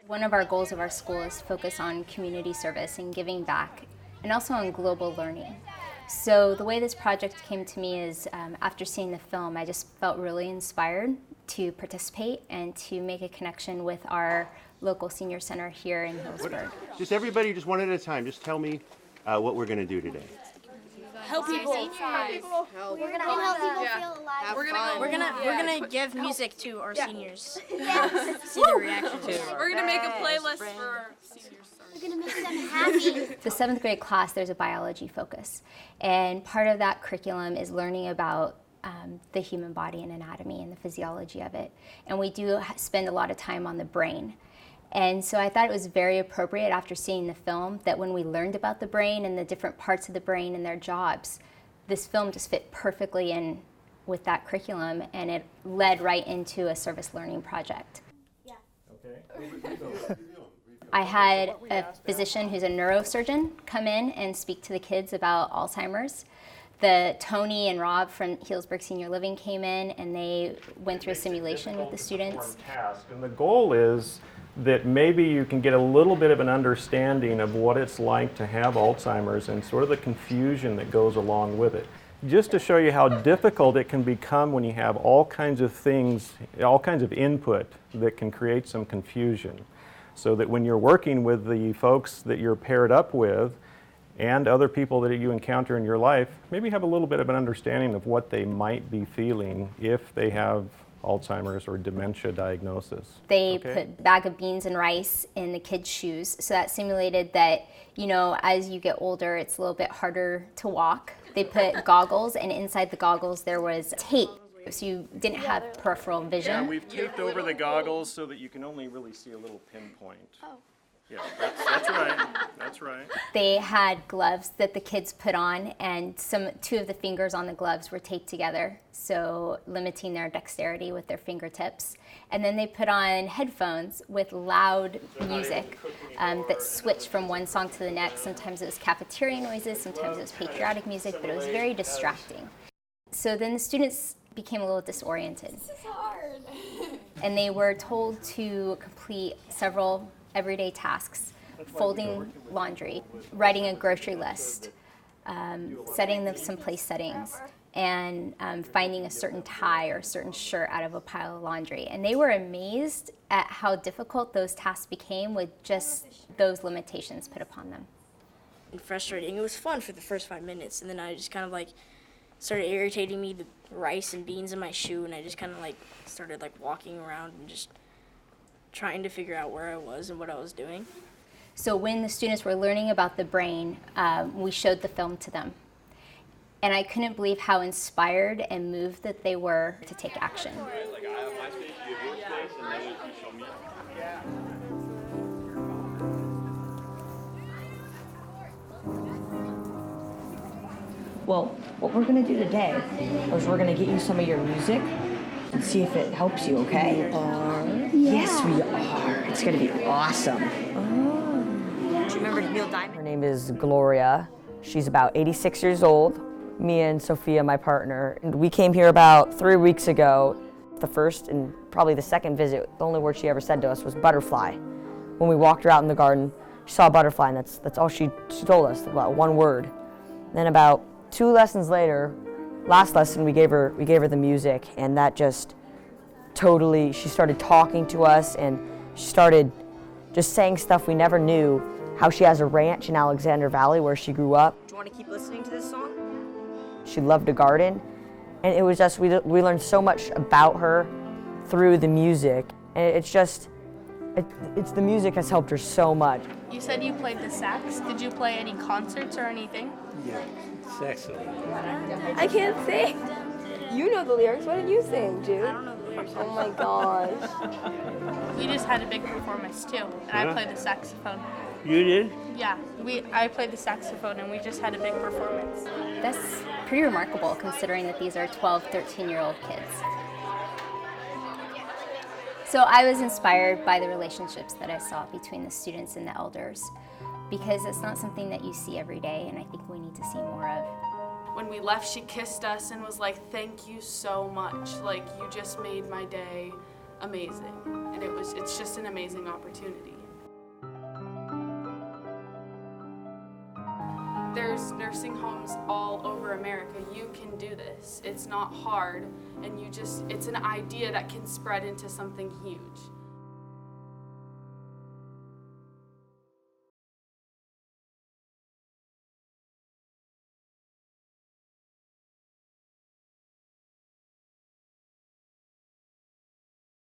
One of our goals of our school is to focus on community service and giving back, and also on global learning. So the way this project came to me is after seeing the film, I just felt really inspired to participate and to make a connection with our local senior center here in Healdsburg. Just everybody, just one at a time, just tell me what we're going to do today. Help people. We're gonna help people feel alive. We're gonna give music to our seniors. See their reaction to it. We're gonna make a playlist for our seniors. We're gonna make them happy. The 7th grade class, there's a biology focus, and part of that curriculum is learning about the human body and anatomy and the physiology of it. And we do spend a lot of time on the brain. And so I thought it was very appropriate after seeing the film that when we learned about the brain and the different parts of the brain and their jobs, this film just fit perfectly in with that curriculum, and it led right into a service learning project. Yeah. Okay. I had a physician who's a neurosurgeon come in and speak to the kids about Alzheimer's. Tony and Rob from Healdsburg Senior Living came in and they went through a simulation with the students. And the goal is that maybe you can get a little bit of an understanding of what it's like to have Alzheimer's and sort of the confusion that goes along with it. Just to show you how difficult it can become when you have all kinds of things, all kinds of input that can create some confusion. So that when you're working with the folks that you're paired up with and other people that you encounter in your life, maybe have a little bit of an understanding of what they might be feeling if they have Alzheimer's or dementia diagnosis. They put a bag of beans and rice in the kids' shoes, so that simulated that, you know, as you get older, it's a little bit harder to walk. They put goggles, and inside the goggles there was tape, so you didn't have peripheral vision. Yeah, we've taped over the goggles so that you can only really see a little pinpoint. Oh. Yeah, that's right. That's right. They had gloves that the kids put on, and two of the fingers on the gloves were taped together, so limiting their dexterity with their fingertips. And then they put on headphones with loud music that switched from one song to the next. Sometimes it was cafeteria noises, sometimes it was patriotic music, but it was very distracting. So then the students became a little disoriented. This is hard. And they were told to complete several everyday tasks: folding laundry, writing a grocery list, setting some place settings, and finding a certain tie or a certain shirt out of a pile of laundry. And they were amazed at how difficult those tasks became with just those limitations put upon them. And frustrating. It was fun for the first 5 minutes, and then I just kind of like started irritating me, the rice and beans in my shoe, and I just kind of like started like walking around and just trying to figure out where I was and what I was doing. So when the students were learning about the brain, we showed the film to them. And I couldn't believe how inspired and moved that they were to take action. Well, what we're going to do today is we're going to get you some of your music and see if it helps you, okay? Yes, we are. It's going to be awesome. Do you remember Neil Diamond? Her name is Gloria. She's about 86 years old. Me and Sophia, my partner, and we came here about 3 weeks ago. The first and probably the second visit, the only word she ever said to us was butterfly. When we walked her out in the garden, she saw a butterfly, and that's all she told us, about one word. Then about 2 lessons later, last lesson we gave her the music, and that just totally, she started talking to us, and she started just saying stuff we never knew, how she has a ranch in Alexander Valley where she grew up. Do you want to keep listening to this song? She loved to garden, and it was just, we learned so much about her through the music, and it's the music has helped her so much. You said you played the sax. Did you play any concerts or anything? Yeah, saxophone. I can't sing. You know the lyrics. What did you sing, Jude? I don't know the lyrics. Oh my gosh. We just had a big performance too, and I played the saxophone. You did? Yeah, I played the saxophone, and we just had a big performance. That's pretty remarkable considering that these are 12, 13-year-old kids. So I was inspired by the relationships that I saw between the students and the elders, because it's not something that you see every day, and I think we need to see more of. When we left, she kissed us and was like, "Thank you so much. Like, you just made my day. amazing. And it's just an amazing opportunity. There's nursing homes all over America. You can do this. It's not hard, and it's an idea that can spread into something huge.